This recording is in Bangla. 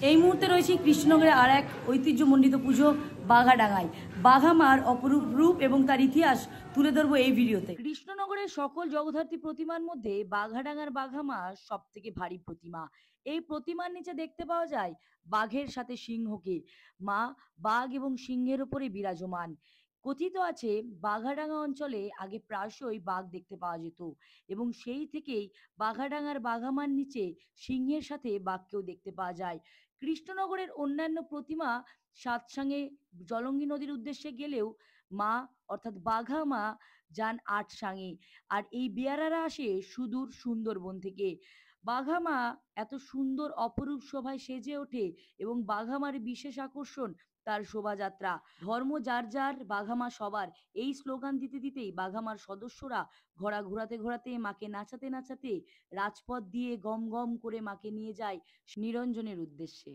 এই মুহূর্তে রয়েছে কৃষ্ণনগরে আর এক ঐতিহ্যমণ্ডিত পুজো বাঘাডাঙ্গায়। বাঘা মার অপরূপ রূপ এবং তার ইতিহাস তুলে ধরবো এই ভিডিওতে। কৃষ্ণনগরের সকল জগদ্ধাত্রী প্রতিমার মধ্যে বাঘাডাঙ্গার বাঘা মা সব থেকে ভারী প্রতিমা। এই প্রতিমার নিচে দেখতে পাওয়া যায় বাঘের সাথে সিংহকে। মা বাঘ এবং সিংহের ওপরে বিরাজমান। কথিত আছে বাঘাডাঙ্গা অঞ্চলে আগে প্রায়শই বাঘ দেখতে পাওয়া যেত এবং সেই থেকেই বাঘাডাঙ্গার বাঘামার নিচে সিংহের সাথে বাঘকেও দেখতে পাওয়া যায়। কৃষ্ণনগরের অন্যান্য প্রতিমা সাতসাঙে জলঙ্গি নদীর উদ্দেশ্যে গেলেও মা অর্থাৎ বাঘা মা যান আটসাঙে। আর এই বেয়ারারা আসে সুদূর সুন্দরবন থেকে। বাঘা মা এত সুন্দর অপরূপ শোভায় সেজে ওঠে এবং বাঘা মার বিশেষ আকর্ষণ তার শোভাযাত্রা। ধর্ম যার যার, বাঘা মা সবার, এই স্লোগান দিতে দিতেই বাঘা মার সদস্যরা ঘোড়া ঘোরাতে ঘোরাতে মাকে নাচাতে নাচাতে রাজপথ দিয়ে গম গম করে মাকে নিয়ে যায় নিরঞ্জনের উদ্দেশ্যে।